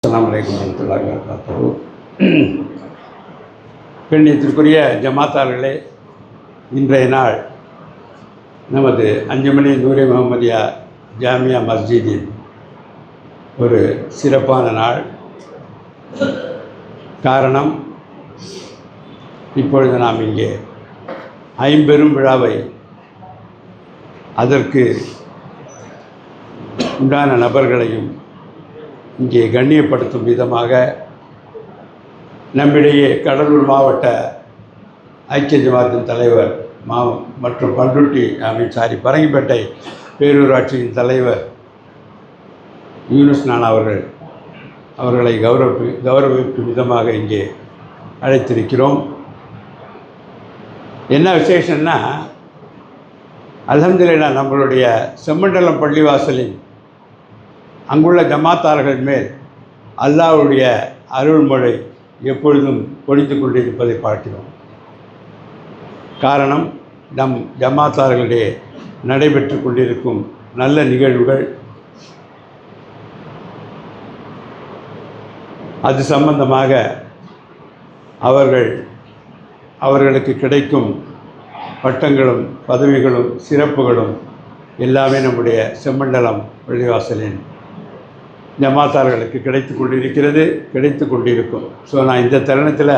அஸ்ஸலாமு அலைக்கும் வரஹ்மத்துல்லாஹி வபரகாத்துஹு. கண்ணியத்திற்குரிய ஜமாத்தார்களே, இன்றைய நாள் நமது அஞ்சுமணி நூரே முஹம்மதியா ஜாமியா மஸ்ஜிதின் ஒரு சிறப்பான நாள். காரணம், இப்பொழுது நாம் இங்கே ஐம்பெரும் விழாவை அதற்கு உண்டான நபர்களையும் இங்கே கண்ணியப்படுத்தும் விதமாக நம்மிடையே கடலூர் மாவட்ட ஐக்கிய ஜமாத்தின் தலைவர் மற்றும் பண்ருட்டி பரங்கிப்பேட்டை பேரூராட்சியின் தலைவர் யூனுஸ் நானா அவர்களை கௌரவிக்கும் விதமாக இங்கே அழைத்திருக்கிறோம். என்ன விசேஷம்னா, அல்ஹம்துலில்லாஹ் நம்மளுடைய செம்மண்டலம் பள்ளிவாசலின் அங்குள்ள ஜமாத்தார்கள் மேல் அல்லாஹ்வுடைய அருள்மழை எப்பொழுதும் பொழிந்து கொண்டிருப்பதை பார்க்கிறோம். காரணம், நம் ஜமாத்தார்களிடையே நடைபெற்று கொண்டிருக்கும் நல்ல நிகழ்வுகள், அது சம்பந்தமாக அவர்களுக்கு கிடைக்கும் பட்டங்களும் பதவிகளும் சிறப்புகளும் எல்லாமே நம்முடைய செம்மண்டலம் பள்ளிவாசலின் ஜமாத்தார்களுக்கு கிடைத்து கொண்டிருக்கும். ஸோ நான் இந்த தருணத்தில்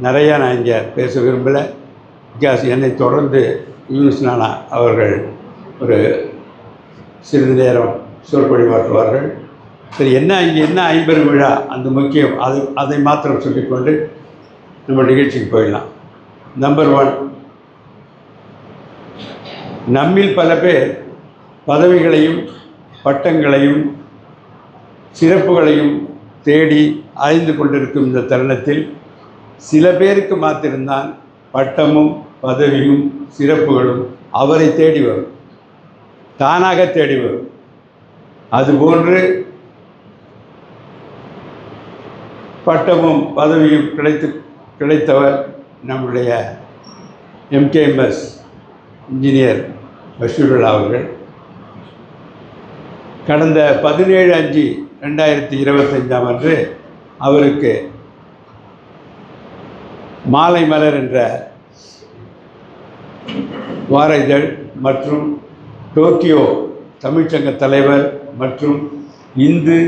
நிறையா இங்கே பேச விரும்பலை. பிகாஸ் என்னை தொடர்ந்து யூனுஸ் நானா அவர்கள் ஒரு சிறிது நேரம் சொற்பொழிவாற்றுவார்கள். சரி, இங்கே என்ன ஐம்பெரும் விழா, அந்த முக்கியம் அதை மாத்திரம் சொல்லிக்கொண்டு நம்ம நிகழ்ச்சிக்கு போயிடலாம். நம்பர் 1, நம்மில் பல பேர் பதவிகளையும் பட்டங்களையும் சிறப்புகளையும் தேடி அலைந்து கொண்டிருக்கும் இந்த தருணத்தில் சில பேருக்கு மாத்திருந்தான் பட்டமும் பதவியும் சிறப்புகளும் அவரை தேடி வரும், தானாக தேடி வரும். அதுபோன்று பட்டமும் பதவியும் கிடைத்தவர் நம்முடைய எம்கேஎம்எஸ் இன்ஜினியர் பஷீருல்லா அவர்கள். கடந்த 17/5/2025 அன்று அவருக்கு மாலை மலர் என்ற வார இதழ் மற்றும் டோக்கியோ தமிழ்ச்சங்க தலைவர் மற்றும் இந்து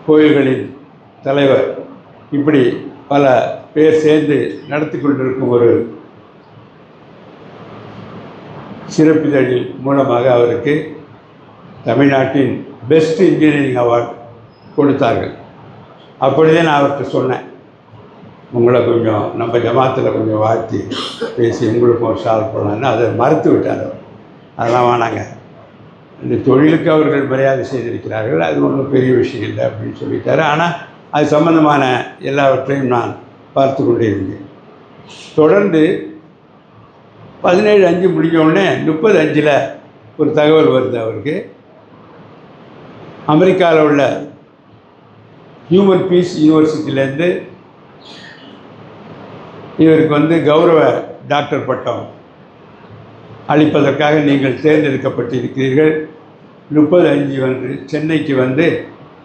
கோயில்களின் தலைவர், இப்படி பல பேர் சேர்ந்து நடத்தி கொண்டிருக்கும் ஒரு சிறப்பிதழில் மூலமாக அவருக்கு தமிழ்நாட்டின் பெஸ்ட் இன்ஜினியரிங் அவார்டு கொடுத்தார்கள். அப்பொழுதே நான் அவர்கிட்ட சொன்னேன், உங்களை கொஞ்சம் நம்ம ஜமாத்தில் கொஞ்சம் வாழ்த்தி பேசி உங்களுக்கும் ஒரு ஷால் போடலான்னு. அதை மறுத்து விட்டார். அதெல்லாம் வேணாங்க, இந்த தொழிலுக்கு அவர்கள் மரியாதை செய்திருக்கிறார்கள், அது ஒன்றும் பெரிய விஷயம் இல்லை அப்படின்னு சொல்லிட்டார். ஆனால் அது சம்பந்தமான எல்லாவற்றையும் நான் பார்த்து கொண்டே இருந்தேன். தொடர்ந்து 17/5 முடிஞ்ச உடனே 30/5 ஒரு தகவல் வருது அவருக்கு. அமெரிக்காவில் உள்ள ஹியூமன் பீஸ் யூனிவர்சிட்டியிலேருந்து இவருக்கு கௌரவ டாக்டர் பட்டம் அளிப்பதற்காக நீங்கள் தேர்ந்தெடுக்கப்பட்டிருக்கிறீர்கள். 30/5 சென்னைக்கு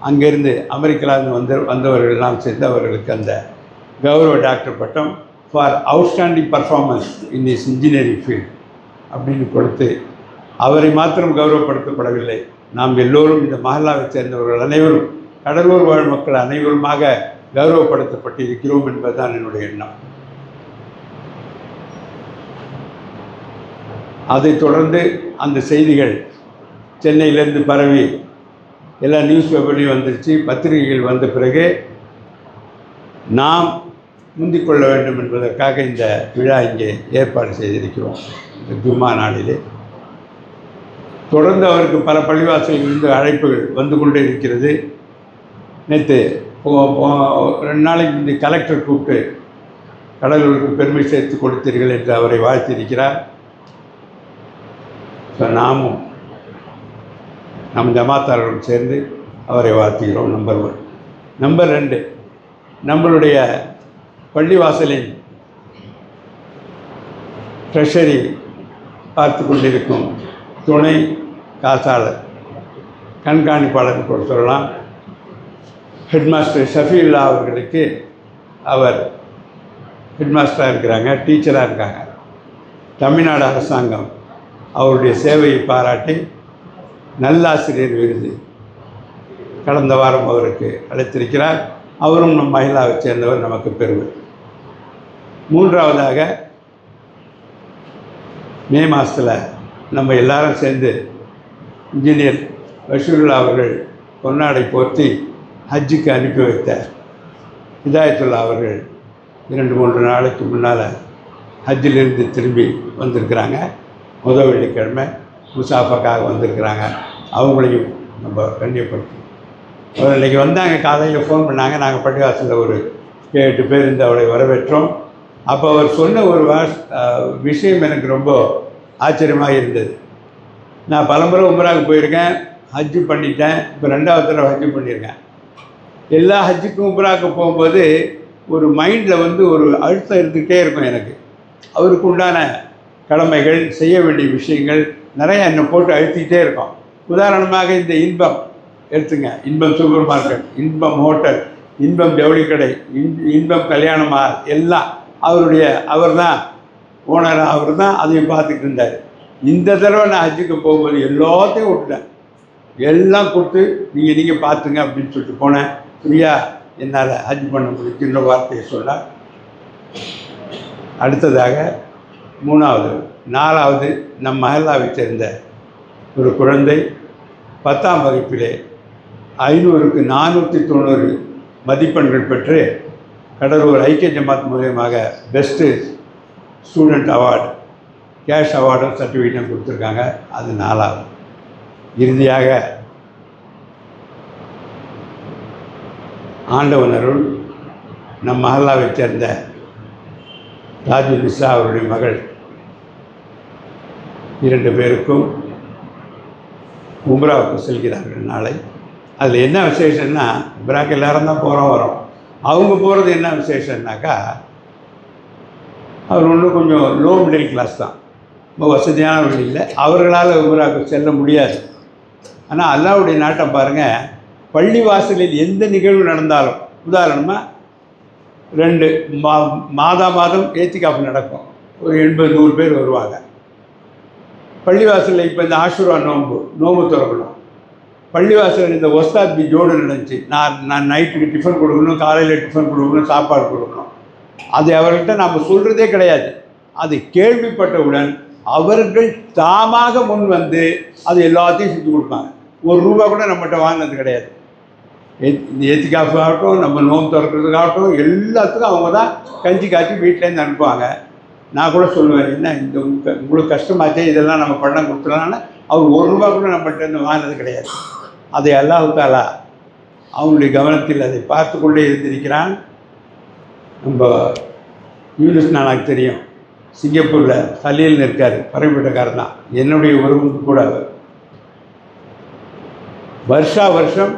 அங்கேருந்து அமெரிக்காவிலிருந்து வந்தவர்களெல்லாம் சேர்ந்து அவர்களுக்கு அந்த கௌரவ டாக்டர் பட்டம் for outstanding performance in is engineering field அப்படின்னு கொடுத்து அவரை மாத்திரம் கௌரவப்படுத்தப்படவில்லை, நாம் எல்லோரும் இந்த மஹல்லாவை சேர்ந்தவர்கள் அனைவரும், கடலூர் வாழ் மக்கள் அனைவருமாக கௌரவப்படுத்தப்பட்டு இருக்கிறோம் என்பதுதான் என்னுடைய எண்ணம். அதைத் தொடர்ந்து அந்த செய்திகள் சென்னையிலேருந்து பரவி எல்லா நியூஸ் பேப்பர்லையும் வந்துருச்சு. பத்திரிகைகள் வந்த பிறகு நாம் முந்திக்கொள்ள வேண்டும் என்பதற்காக இந்த விழா இங்கே ஏற்பாடு செய்திருக்கிறோம். இந்த ஜும்மா நாளிலே தொடர்ந்து அவருக்கு பல பள்ளிவாசலிலிருந்து அழைப்புகள் வந்து கொண்டே இருக்கிறது. நேற்று 2 நாளைக்கு இந்த கலெக்டர் கூப்பிட்டு கடலூருக்கு பெருமை சேர்த்து கொடுத்தீர்கள் என்று அவரை வாழ்த்தியிருக்கிறார். ஸோ நாமும் நம் ஜமாத்தார்களும் சேர்ந்து அவரை வாழ்த்துகிறோம். நம்பர் 1. நம்பர் 2, நம்மளுடைய பள்ளிவாசலின் ட்ரெஷரி பார்த்து கொண்டிருக்கும் துணை காசாளர், கண்காணிப்பாளர் கூட சொல்லலாம், ஹெட்மாஸ்டர் ஷஃபீல்லா அவர்களுக்கு அவர் ஹெட்மாஸ்டராக இருக்கிறாங்க, டீச்சராக இருக்காங்க. தமிழ்நாடு அரசாங்கம் அவருடைய சேவையை பாராட்டி நல்லாசிரியர் விருது கடந்த வாரம் அவருக்கு அளித்திருக்கிறார். அவரும் நம் மகிழாவை சேர்ந்தவர், நமக்கு பெருமை. மூன்றாவதாக மே மாதத்தில் நம்ம எல்லாரும் சேர்ந்து இன்ஜினியர் பஷீருல்லா அவர்கள் பொன்னாடை போர்த்தி ஹஜ்ஜுக்கு அனுப்பி வைத்த ஹிதாயத்துல்லா அவர்கள் 2-3 நாளைக்கு முன்னால் ஹஜ்ஜிலிருந்து திரும்பி வந்திருக்கிறாங்க. முதல் வெள்ளிக்கிழமை முசாஃபாக்காக வந்திருக்கிறாங்க. அவங்களையும் நம்ம கண்ணியப்படுத்தணும். அவர் இன்றைக்கி வந்தாங்க, காலையில் ஃபோன் பண்ணாங்க. நாங்கள் பள்ளிவாசலில் ஒரு 7-8 பேர் இருந்து அவளை வரவேற்றோம். அப்போ அவர் சொன்ன ஒரு விஷயம் எனக்கு ரொம்ப ஆச்சரியமாக இருந்தது. நான் பலமுறை உம்ராவுக்கு போயிருக்கேன், ஹஜ்ஜு பண்ணிட்டேன். இப்போ 2வது தடவை ஹஜ்ஜு பண்ணியிருக்கேன். எல்லா ஹஜ்ஜுக்கும் உம்ராவுக்கு போகும்போது ஒரு மைண்டில் ஒரு அழுத்தம் இருந்துக்கிட்டே இருக்கும் எனக்கு. அவருக்கு உண்டான கடமைகள், செய்ய வேண்டிய விஷயங்கள் நிறையா என்னை போட்டு அழுத்திக்கிட்டே இருக்கும். உதாரணமாக இந்த இன்பம் எடுத்துங்க. இன்பம் சூப்பர் மார்க்கெட், இன்பம் ஹோட்டல், இன்பம் ஜவுளி கடை, இன்பம் கல்யாண மால் எல்லாம் அவர் தான் ஓனர். அவர் தான் அதையும் பார்த்துக்கிட்டு இருந்தார். இந்த தடவை நான் ஹஜ்ஜுக்கு போகும்போது எல்லாத்தையும் விட்டுட்டேன். எல்லாம் கொடுத்து நீங்கள் பார்த்துங்க அப்படின்னு சொல்லிட்டு போனேன். ஃப்ரீயாக என்னால் ஹஜ் பண்ண முடியுன்ற வார்த்தையை சொன்னார். அடுத்ததாக 4வது நம் மஹல்லாவை சேர்ந்த ஒரு குழந்தை 10ஆம் வகுப்பிலே 500க்கு 490 மதிப்பெண்கள் பெற்று கடலூர் ஐக்கிய ஜமாத் மூலியமாக பெஸ்ட்டு ஸ்டூடெண்ட் அவார்டு, கேஷ் அவார்டும் சர்டிஃபிகேட்டும் கொடுத்துருக்காங்க. அது 4வது. இறுதியாக ஆண்டவன் அருள் நம் மஹல்லாவை சேர்ந்த ராஜுல் நிசா அவருடைய மகள் 2 பேருக்கும் உம்ராவுக்கு செல்கிறார்கள் நாளை. அதில் என்ன விசேஷம்னா, உம்ராக்கு எல்லாரும் தான் வரோம். அவங்க போகிறது என்ன விசேஷம்னாக்கா, அவர் ஒன்றும் கொஞ்சம் லோ மிடில் கிளாஸ் தான், ரொம்ப வசதியானவர்கள் இல்லை. அவர்களால் உம்ராவுக்கு செல்ல முடியாது. ஆனால் அல்லாஹ்வுடைய நாட்டம் பாருங்கள், பள்ளி வாசலில் எந்த நிகழ்வு நடந்தாலும், உதாரணமாக 2 மாதம் ஏத்திகாஃப் நடக்கும். ஒரு 80-100 பேர் வருவாங்க பள்ளிவாசலில். இப்போ இந்த ஆஷுரா நோம்பு திறக்கணும். பள்ளிவாசலில் இந்த ஒஸ்தாத் பி ஜோடு நடந்துச்சு. நான் நைட்டுக்கு டிஃபன் கொடுக்கணும், காலையில் டிஃபன் கொடுக்கணும், சாப்பாடு கொடுக்கணும். அது அவர்கிட்ட நம்ம சொல்கிறதே கிடையாது. அது கேள்விப்பட்டவுடன் அவர்கள் தாமாக முன் வந்து அது எல்லாத்தையும் செஞ்சு கொடுப்பாங்க. ₹1 கூட நம்மகிட்ட வாங்கினது கிடையாது. இந்த ஏத்திகாஃப் ஆகட்டும், நம்ம நோம்பு திறக்கிறதுக்காகட்டும், எல்லாத்துக்கும் அவங்க தான் கஞ்சி காய்ச்சி வீட்டிலேருந்து அனுப்புவாங்க. நான் கூட சொல்லுவேன், என்ன இந்த உங்களுக்கு கஷ்டமாச்சே, இதெல்லாம் நம்ம பணம் கொடுத்துடலான்னு. அவர் ₹1 கூட நம்மகிட்ட வாங்கினது கிடையாது. அதை அல்லாஹ் தஆலா அவங்களுடைய கவனத்தில் அதை பார்த்து கொண்டே இருந்திருக்கிறான். நம்ம யூனிஸ் நானாக்கு தெரியும், சிங்கப்பூரில் சலீல்னு இருக்கார், பறைப்பட்டக்காரர் தான், என்னுடைய உறவுக்கு கூட. அவர் வருஷம்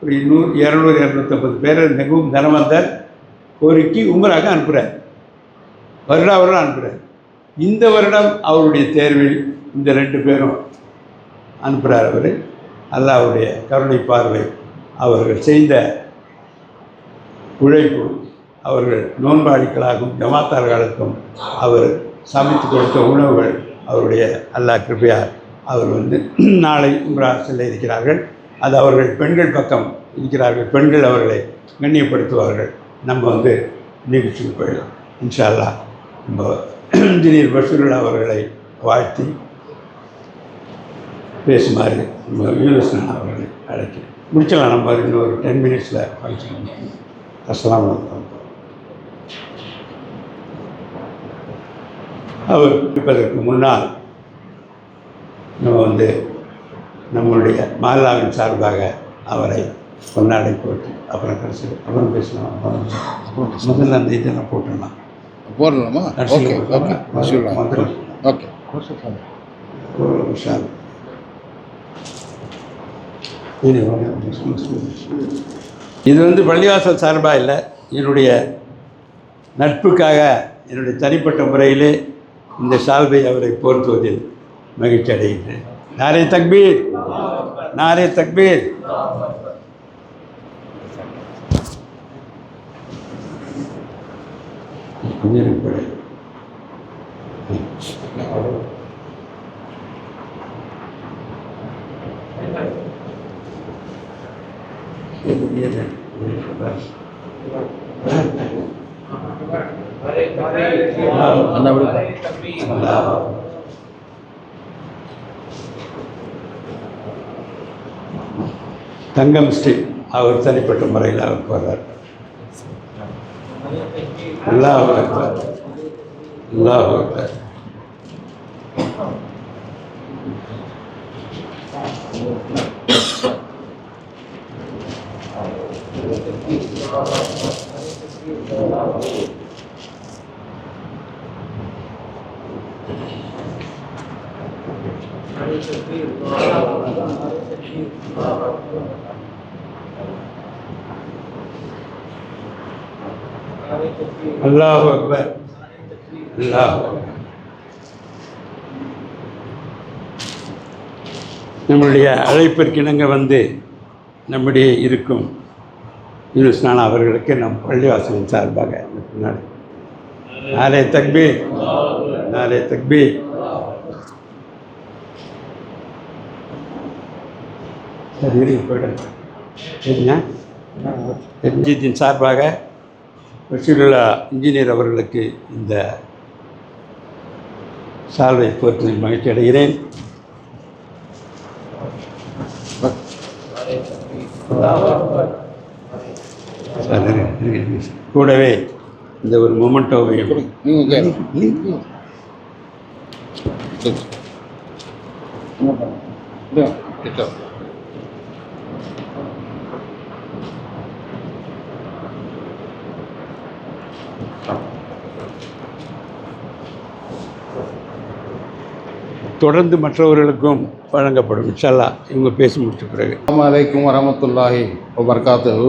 ஒரு 200-250 பேரை மிகவும் தனவந்தர் கோரிக்கை உமராக அனுப்புகிறார். வருடம் அனுப்புகிறார். இந்த வருடம் அவருடைய தேர்வில் இந்த 2 பேரும் அனுப்புகிறார். அவர் அல்லாஹ்வுடைய கருணை பார்வை, அவர்கள் செய்த உழைப்பு, அவர்கள் நோன்பாளிகளாகவும் ஜமாத்தார்களுக்கும் அவர் சமைத்து கொடுத்த உணவுகள், அவருடைய அல்லாஹ் கிருபையார் அவர் நாளை உம்ரா செல்ல இருக்கிறார்கள். அது அவர்கள் பெண்கள் பக்கம் இருக்கிறார்கள். பெண்கள் அவர்களை கண்ணியப்படுத்துவார்கள். நம்ம நிகழ்ச்சிக்கு போயிடலாம் இன்ஷா அல்லாஹ். நம்ம இன்ஜினியர் பஷீருல்லா அவர்களை வாழ்த்தி பேசுமாறு நம்ம யூனிஸ் அவர்களை அழைக்கிறேன். முடிச்சலாம். நம்ம இன்னொரு 10 மினிட்ஸில் ஃபங்க்ஷன். அஸ்ஸலாமு அலைக்கும். அவர் இருப்பதற்கு முன்னால் நம்ம நம்மளுடைய மஹல்லாவின் சார்பாக அவரை கொண்டாடை போட்டு அப்புறம் பேசலாம். முதல்ல அந்த இதெல்லாம் போட்டுடலாம். போடலாமா? ஓகே. இது பள்ளிவாசல் சார்பாக இல்லை, என்னுடைய நட்புக்காக என்னுடைய தனிப்பட்ட முறையிலே இந்த சால்வை அவரை போர்த்துவதில் மகிழ்ச்சி அடைகின்றேன். நாரே தக்பீர், நாரே தக்பீர். இன்ஜினியரிங் படி தங்கம் ஸ்ரீ அவர் தனிப்பட்ட முறையில் அவருக்கு வர்றார். அல்லாஹ் அக்பர், அல்லாஹ் அக்பர். அல்லாஹ் அக்பர், அல்லாஹ் அக்பர். நம்முடைய அழைப்பிற்கு இணங்க வந்து நம்முடைய இருக்கும் யூனுஸ் நானா அவர்களுக்கு நம் பள்ளிவாசலின் சார்பாக பின்னாடி நாலே தக்பீர், நாலே தக்பீர். சரி போய்ட்டு சரிங்க. என்ஜித்தின் சார்பாக பஷீருல்லா இன்ஜினியர் அவர்களுக்கு இந்த சால்வை போர்த்தில் மகிழ்ச்சி அடைகிறேன். கூடவே இந்த ஒரு மொமெண்டோவையும் தொடர்ந்து மற்றவர்களுக்கும் வழங்கப்படும். இன்ஷா அல்லாஹ் இவங்க பேசி முடிச்ச பிறகு. அஸ்ஸலாமு அலைக்கும் வரஹ்மத்துல்லாஹி வபரகாத்துஹு.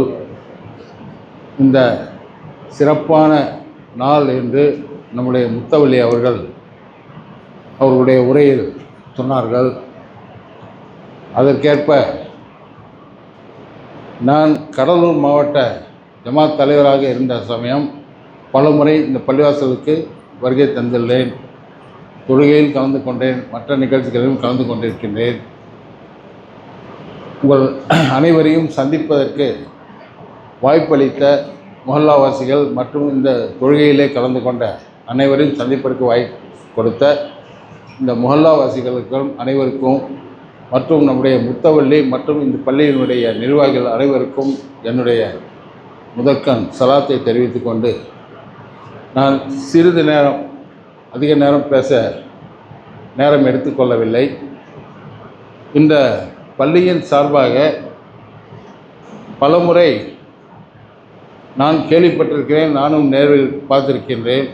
இந்த சிறப்பான நாள் என்று நம்முடைய முத்தவல்லி அவர்கள் அவர்களுடைய உரையில் சொன்னார்கள். அதற்கேற்ப நான் கடலூர் மாவட்ட ஜமாத் தலைவராக இருந்த சமயம் பலமுறை இந்த பள்ளிவாசலுக்கு வருகை தந்துள்ளேன். தொழுகையில் கலந்து கொண்டேன், மற்ற நிகழ்ச்சிகளிலும் கலந்து கொண்டிருக்கின்றேன். உங்கள் அனைவரையும் சந்திப்பதற்கு வாய்ப்பளித்த முஹல்லாவாசிகள் மற்றும் இந்த தொழுகையிலே கலந்து கொண்ட அனைவரையும் சந்திப்பதற்கு வாய்ப்பு கொடுத்த இந்த முஹல்லாவாசிகளுக்கும் அனைவருக்கும் மற்றும் நம்முடைய முத்தவல்லி மற்றும் இந்த பள்ளியினுடைய நிர்வாகிகள் அனைவருக்கும் என்னுடைய முதற்கண் சலாத்தை தெரிவித்து கொண்டு நான் சிறிது நேரம் அதிக நேரம் பேச நேரம் எடுத்துக்கொள்ளவில்லை. இந்த பள்ளியின் சார்பாக பலமுறை நான் கேள்விப்பட்டிருக்கிறேன், நானும் நேரில் பார்த்திருக்கின்றேன்.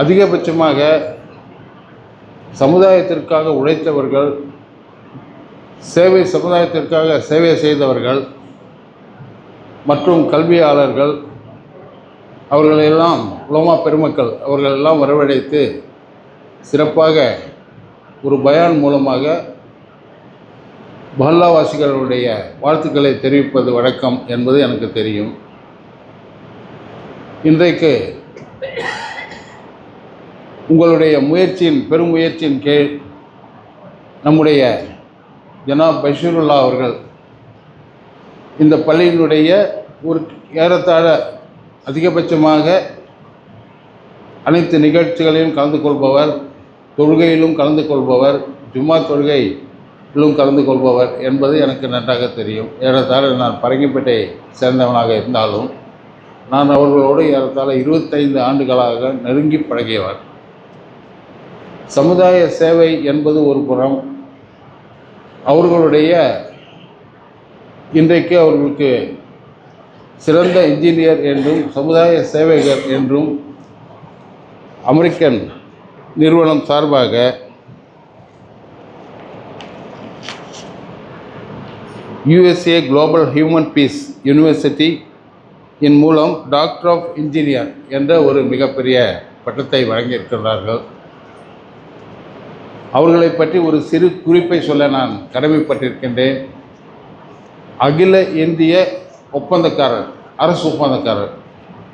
அதிகபட்சமாக சமுதாயத்திற்காக உழைத்தவர்கள், சமுதாயத்திற்காக சேவை செய்தவர்கள் மற்றும் கல்வியாளர்கள் அவர்களெல்லாம் உலமா பெருமக்கள் அவர்களெல்லாம் வரவழைத்து சிறப்பாக ஒரு பயான் மூலமாக மஹல்லாவாசிகளுடைய வாழ்த்துக்களை தெரிவிப்பது வழக்கம் என்பது எனக்கு தெரியும். இன்றைக்கு உங்களுடைய பெருமுயற்சியின் கீழ் நம்முடைய ஜனாப் பஷீருல்லா அவர்கள் இந்த பள்ளியினுடைய ஒரு ஏறத்தாழ அதிகபட்சமாக அனைத்து நிகழ்ச்சிகளையும் கலந்து கொள்பவர், தொழுகையிலும் கலந்து கொள்பவர், ஜும்மா தொழுகையிலும் கலந்து கொள்பவர் என்பது எனக்கு நன்றாக தெரியும். ஏறத்தாழ நான் பரங்கிப்பேட்டை சேர்ந்தவனாக இருந்தாலும் நான் அவர்களோடு ஏறத்தாழ 25 ஆண்டுகளாக நெருங்கி பழகியவர். சமுதாய சேவை என்பது ஒரு புறம், அவர்களுடைய இன்றைக்கு அவர்களுக்கு சிறந்த இன்ஜினியர் என்றும் சமுதாய சேவைகர் என்றும் அமெரிக்கன் நிறுவனம் சார்பாக USA global human peace university இன் மூலம் டாக்டர் ஆஃப் இன்ஜினியர் என்ற ஒரு மிகப்பெரிய பட்டத்தை வழங்கியிருக்கிறார்கள். அவர்களை பற்றி ஒரு சிறு குறிப்பை சொல்ல நான் கடமைப்பட்டிருக்கின்றேன். அகில இந்திய ஒப்பந்தக்காரர், அரசு ஒப்பந்தக்காரர்,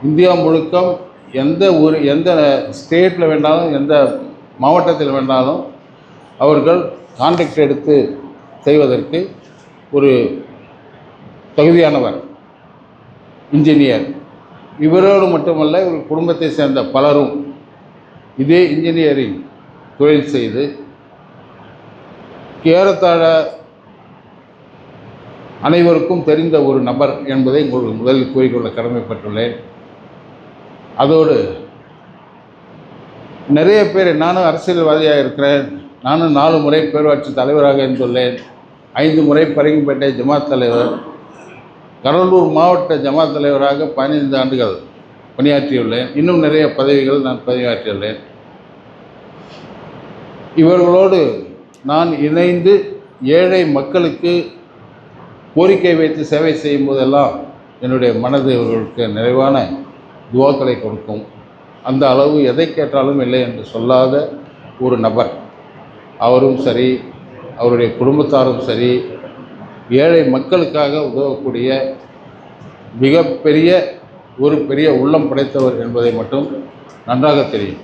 இந்தியா முழுக்க எந்த ஸ்டேட்டில் வேண்டாலும் எந்த மாவட்டத்தில் வேண்டாலும் அவர்கள் கான்ட்ராக்ட் எடுத்து செய்வதற்கு ஒரு தகுதியானவர் இன்ஜினியர். இவரோடு மட்டுமல்ல, இவர் குடும்பத்தை சேர்ந்த பலரும் இதே இன்ஜினியரிங் தொழில் செய்து ஏறத்தாழ அனைவருக்கும் தெரிந்த ஒரு நபர் என்பதை உங்களுக்கு முதலில் கூறிக்கொள்ள கடமைப்பட்டுள்ளேன். அதோடு நிறைய பேர், நானும் அரசியல்வாதியாக இருக்கிறேன், நானும் 4 முறை பேரூராட்சி தலைவராக இருந்துள்ளேன், 5 முறை பரங்கிப்பேட்டை ஜமாத் தலைவர், கடலூர் மாவட்ட ஜமாத் தலைவராக 15 ஆண்டுகள் பணியாற்றியுள்ளேன். இன்னும் நிறைய பதவிகள் நான் பணியாற்றியுள்ளேன். இவர்களோடு நான் இணைந்து ஏழை மக்களுக்கு கோரிக்கை வைத்து சேவை செய்யும் போதெல்லாம் என்னுடைய மனது இவர்களுக்கு நிறைவான துவாக்களை கொடுக்கும். அந்த அளவு எதை கேட்டாலும் இல்லை என்று சொல்லாத ஒரு நபர். அவரும் சரி, அவருடைய குடும்பத்தாரும் சரி, ஏழை மக்களுக்காக உதவக்கூடிய மிகப்பெரிய பெரிய உள்ளம் படைத்தவர் என்பதை மட்டும் நன்றாக தெரியும்.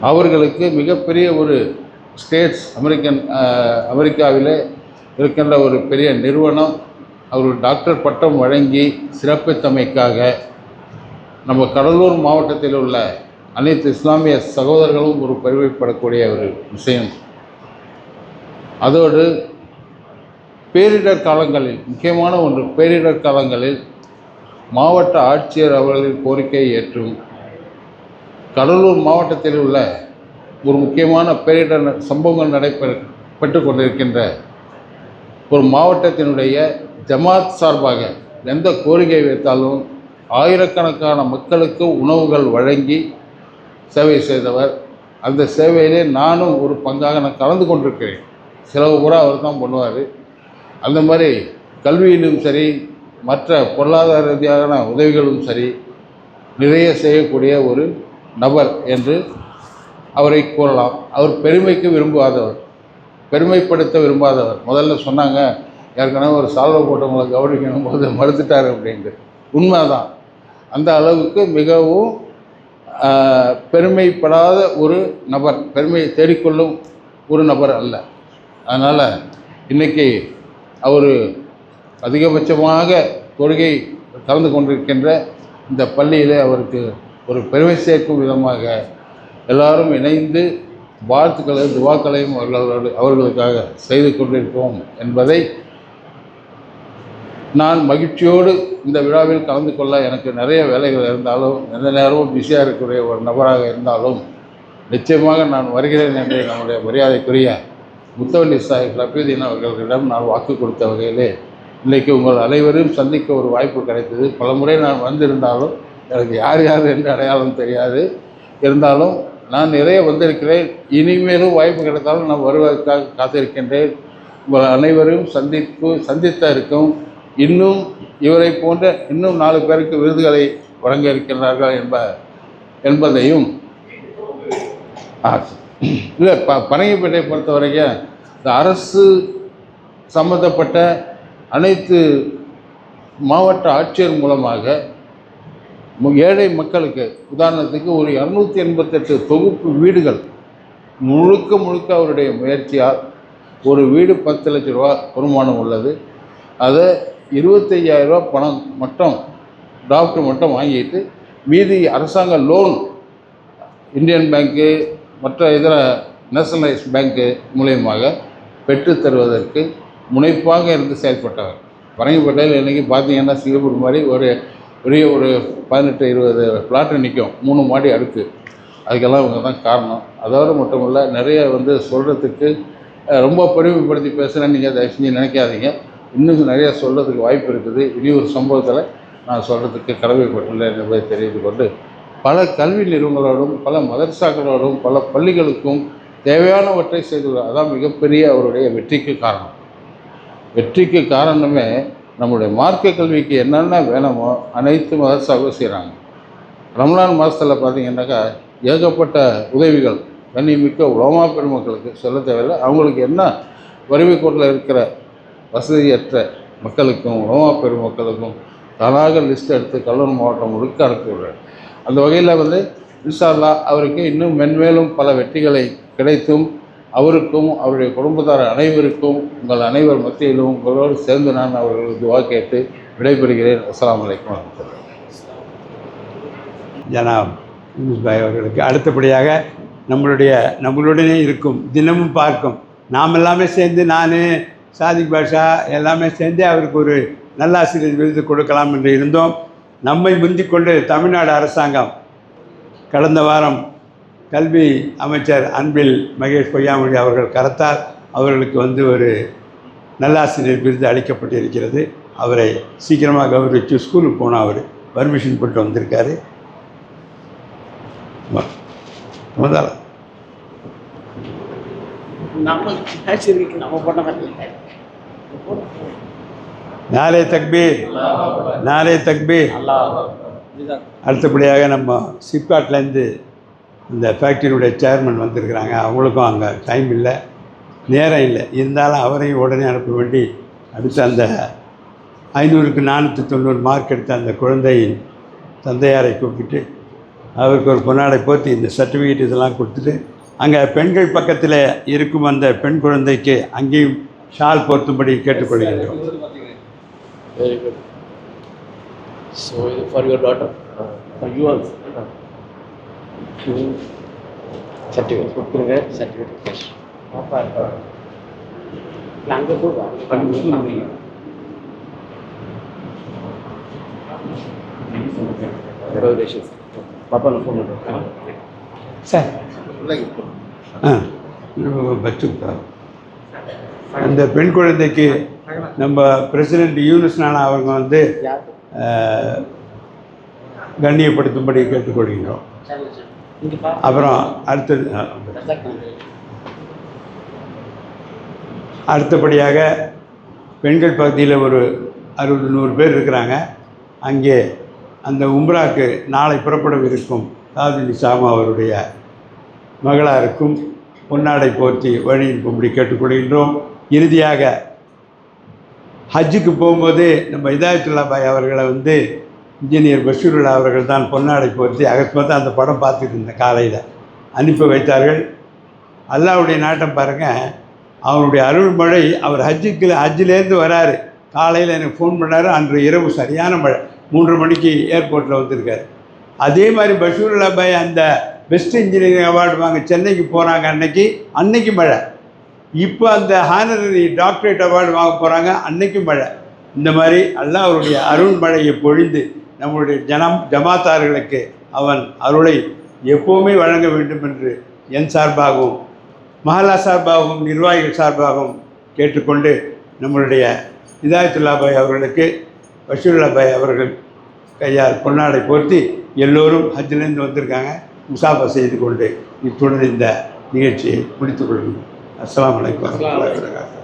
அவர்களுக்கு மிகப்பெரிய ஒரு ஸ்டேட்ஸ் அமெரிக்காவிலே இருக்கின்ற ஒரு பெரிய நிறுவனம் அவர்கள் டாக்டர் பட்டம் வழங்கி சிறப்பித்தமைக்காக நம்ம கடலூர் மாவட்டத்தில் உள்ள அனைத்து இஸ்லாமிய சகோதரர்களும் ஒரு பெருமைப்படக்கூடிய ஒரு விஷயம். அதோடு பேரிடர் காலங்களில், முக்கியமான ஒன்று, பேரிடர் காலங்களில் மாவட்ட ஆட்சியர் அவர்களின் கோரிக்கையை ஏற்றும் கடலூர் மாவட்டத்தில் உள்ள ஒரு முக்கியமான பேரிடர் சம்பவங்கள் நடைபெற்று கொண்டிருக்கின்ற ஒரு மாவட்டத்தினுடைய ஜமாத் சார்பாக எந்த கோரிக்கை வைத்தாலும் ஆயிரக்கணக்கான மக்களுக்கு உணவுகள் வழங்கி சேவை செய்தவர். அந்த சேவையிலே நானும் ஒரு பங்காக நான் கலந்து கொண்டிருக்கிறேன். செலவு கூட அவர் தான் பண்ணுவார். அந்த மாதிரி கல்வியிலும் சரி, மற்ற பொருளாதார ரீதியான உதவிகளும் சரி, நிறைய செய்யக்கூடிய ஒரு நபர் என்று அவரை கூறலாம். அவர் பெருமைக்கு விரும்பாதவர், பெருமைப்படுத்த விரும்பாதவர். முதல்ல சொன்னாங்க, ஏற்கனவே ஒரு சால்வை போட்டவங்களை கவனிக்கணும் போது மறுத்துட்டார் அப்படின்ட்டு. உண்மைதான். அந்த அளவுக்கு மிகவும் பெருமைப்படாத ஒரு நபர், பெருமையை தேடிக்கொள்ளும் ஒரு நபர் அல்ல. அதனால் இன்றைக்கி அவர் அதிகபட்சமாக தொழுகை கலந்து கொண்டிருக்கின்ற இந்த பள்ளியிலே அவருக்கு ஒரு பெருமை சேர்க்கும் விதமாக எல்லாரும் இணைந்து வாழ்த்துக்களையும் துவாக்களையும் அவர்களுக்காக செய்து கொண்டிருக்கோம் என்பதை நான் மகிழ்ச்சியோடு இந்த விழாவில் கலந்து கொள்ள, எனக்கு நிறைய வேலைகள் இருந்தாலும், எந்த நேரமும் பிஸியாக இருக்கக்கூடிய ஒரு நபராக இருந்தாலும் நிச்சயமாக நான் வருகிறேன் என்று நம்முடைய மரியாதைக்குரிய முத்தவல்லி சாஹிப் லபீதீன் அவர்களிடம் நான் வாக்கு கொடுத்த வகையிலே இன்றைக்கு உங்கள் அனைவரையும் சந்திக்க ஒரு வாய்ப்பு கிடைத்தது. பல முறை நான் வந்திருந்தாலும் எனக்கு யார் என்று அடையாளம் தெரியாது. இருந்தாலும் நான் நிறைய வந்திருக்கிறேன். இனிமேலும் வாய்ப்பு கிடைத்தாலும் நான் வருவதற்காக காத்திருக்கின்றேன். உங்கள் அனைவரையும் சந்தித்த இருக்கும். இன்னும் இவரை போன்ற இன்னும் 4 பேருக்கு விருதுகளை வழங்க இருக்கின்றார்கள் என்பதையும் இல்லை. பரங்கிப்பேட்டை பொறுத்த வரைக்கும் இந்த அரசு சம்பந்தப்பட்ட அனைத்து மாவட்ட ஆட்சியர் மூலமாக ஏழை மக்களுக்கு, உதாரணத்துக்கு ஒரு 288 தொகுப்பு வீடுகள் முழுக்க அவருடைய முயற்சியால் ஒரு வீடு 10 லட்ச ரூபா வருமானம் உள்ளது. அதை 25,000 ரூபா பணம் மட்டும் டாக்டர் மட்டும் வாங்கிட்டு மீதி அரசாங்க லோன் இந்தியன் பேங்க்கு மற்ற இதர நேஷனலைஸ் பேங்க்கு மூலியமாக பெற்றுத்தருவதற்கு முனைப்பாக இருந்து செயல்பட்டவர். பரங்கிப்பேட்டையில் இன்றைக்கி பார்த்தீங்கன்னா சிங்கப்பூர் மாதிரி ஒரு 18-20 பிளாட்டு நிற்கும், 3 மாடி அடுக்கு. அதுக்கெல்லாம் இவங்க தான் காரணம். அதோடு மட்டுமல்ல, நிறைய சொல்கிறதுக்கு ரொம்ப பெருமைப்படுத்தி பேசுகிறேன்னு நீங்கள் தயவு செஞ்சு நினைக்காதீங்க. இன்னும் நிறைய சொல்கிறதுக்கு வாய்ப்பு இருக்குது. இனி ஒரு சம்பவத்தில் நான் சொல்கிறதுக்கு கடமைப்பட்டுள்ளேன் என்பதை தெரிந்து கொண்டு, பல கல்வி நிறுவனங்களோடும் பல மதரசாக்களோடும் பல பள்ளிகளுக்கும் தேவையானவற்றை செய்துள்ளார். அதான் மிகப்பெரிய அவருடைய வெற்றிக்கு காரணம். வெற்றிக்கு காரணமே நம்முடைய மார்க்க கல்விக்கு என்னென்ன வேணுமோ அனைத்து மதரசாவும் செய்கிறாங்க. ரம்லான் மாதத்தில் பார்த்திங்கன்னாக்கா ஏகப்பட்ட உதவிகள் கண்ணியமிக்க உலமா பெருமக்களுக்கு சொல்ல தேவையில்லை. அவங்களுக்கு என்ன வறுமை கோட்டில் இருக்கிற வசதியற்ற மக்களுக்கும் உலமா பெருமக்களுக்கும் தானாக லிஸ்ட் எடுத்து கடலூர் மாவட்டம் முழுக்க அனுப்பிவிடுறார். அந்த வகையில் வந்து இன்ஷா அல்லாஹ் அவருக்கு இன்னும் மென்மேலும் பல வெற்றிகளை கிடைத்தும் அவருக்கும் அவருடைய குடும்பத்தார் அனைவருக்கும் உங்கள் அனைவர் மத்தியிலும் உங்களோடு சேர்ந்து நான் அவர்களுக்கு துவா கேட்டு விடைபெறுகிறேன். அஸ்ஸலாமு அலைக்கும் வரஹ்மத்துல்லாஹி. ஜனாப் யூனுஸ் பாய் அவர்களுக்கு அடுத்தபடியாக நம்மளுடனே இருக்கும், தினமும் பார்க்கும், நாம் எல்லாமே சேர்ந்து, நான் சாதிக் பாஷா எல்லாமே சேர்ந்து அவருக்கு ஒரு நல்லாசிரியர் விருது கொடுக்கலாம் என்று இருந்தோம். நம்மை முந்திக்கொண்டு தமிழ்நாடு அரசாங்கம் கடந்த வாரம் கல்வி அமைச்சர் அன்பில் மகேஷ் பொய்யாமொழி அவர்கள் கரத்தால் அவர்களுக்கு வந்து ஒரு நல்லாசிரியர் விருது அளிக்கப்பட்டிருக்கிறது. அவரை சீக்கிரமாக கௌரவிச்சு ஸ்கூலுக்கு போனால் அவர் பர்மிஷன் போட்டு வந்திருக்காரு. வந்தாரா நாரே தக்பீர், நாரே தக்பீர். அடுத்தபடியாக நம்ம சிப்காட்லேருந்து இந்த ஃபேக்ட்ரியுடைய சேர்மன் வந்திருக்கிறாங்க. அவங்களுக்கும் அங்கே டைம் இல்லை, நேரம் இல்லை, இருந்தாலும் அவரையும் உடனே அனுப்ப வேண்டி அடுத்து அந்த 500க்கு 490 மார்க் எடுத்த அந்த குழந்தையின் தந்தையாரை கூப்பிட்டு அவருக்கு ஒரு பொன்னாடை போற்றி இந்த சர்டிஃபிகேட் இதெல்லாம் கொடுத்துட்டு அங்கே பெண்கள் பக்கத்தில் இருக்கும் அந்த பெண் குழந்தைக்கு அங்கேயும் ஷால் போர்த்தும்படி கேட்டுக்கொள்கிறோம். Very good. So for your daughter, for you also. Certificate. கொடுங்க certificate cash. பாப்பா அங்க போவா. Congratulations. பாப்பா ஃபோன் பண்ணுங்க. சார் பச்சுக்கா அந்த பெண் குழந்தைக்கு நம்ம பிரசிடெண்ட் யூனுஸ் நானா அவங்க வந்து கண்ணியப்படுத்தும்படி கேட்டுக்கொள்கிறோம். அப்புறம் அடுத்தபடியாக பெண்கள் பகுதியில் ஒரு 60-100 பேர் இருக்கிறாங்க. அங்கே அந்த உம்ராக்கு நாளை புறப்படவிருக்கும் தாஜ் நிசாம் அவருடைய மகளாருக்கும் பொன்னாடை போர்த்தி வழியிருக்கும்படி கேட்டுக்கொள்கின்றோம். இறுதியாக ஹஜ்ஜுக்கு போகும்போது நம்ம இதாயத்துல்லா பாய் அவர்களை வந்து இன்ஜினியர் பஷீருல்லா அவர்கள் தான் பொன்னாடை போர்த்தி அகஸ்மாத்தான் அந்த படம் பார்த்துட்டு இருந்தேன், காலையில் அனுப்பி வைத்தார்கள். அல்லாவுடைய நாட்டம் பாருங்கள், அவருடைய அருள்மழை. அவர் ஹஜ்ஜிலேருந்து வராரு, காலையில் எனக்கு ஃபோன் பண்ணார். அன்று இரவு சரியான மழை, 3:30 மணிக்கு ஏர்போர்ட்டில் வந்திருக்காரு. அதே மாதிரி பஷீருல்லா பாய் அந்த பெஸ்ட் இன்ஜினியரிங் அவார்டு வாங்க சென்னைக்கு போகிறாங்க, அன்னைக்கு மழை. இப்போ அந்த ஹானரரி டாக்டரேட் அவார்டு வாங்க போகிறாங்க, அன்னைக்கு மழை. இந்த மாதிரி அல்லாஹ் அவருடைய அருள் மழையை பொழிந்து நம்முடைய ஜமாத்தார்களுக்கு அவன் அருளை எப்போவுமே வழங்க வேண்டும் என்று என் சார்பாகவும் மஹல்லா சார்பாகவும் நிர்வாகிகள் சார்பாகவும் கேட்டுக்கொண்டு நம்மளுடைய இதாயத்துல்லா பாய் அவர்களுக்கு பஷீருல்லா பாய் அவர்கள் கையால் பொன்னாடை போர்த்தி எல்லோரும் ஹஜ்ஜிலேருந்து வந்திருக்காங்க. முசாஃபா செய்து கொண்டு இத்துடன் இந்த நிகழ்ச்சியை முடித்துக் கொள்கிறோம். அஸ்ஸலாமு அலைக்கும் வரஹ்மத்துல்லாஹி வபரகாத்துஹு.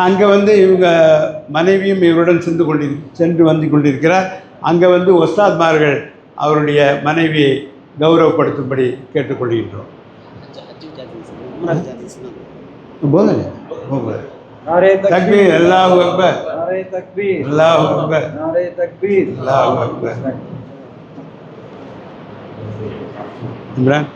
அங்கே வந்து இவங்க மனைவியும் இவருடன் சென்று வந்து கொண்டிருக்கிறார். அங்கே வந்து ஒஸ்தாத்மார்கள் அவருடைய மனைவியை கௌரவப்படுத்தும்படி கேட்டுக்கொள்கின்றோம். தக்பீர், அல்லாஹு அக்பர், அல்லாஹு அக்பர், அல்லாஹு அக்பர். இம்ரான்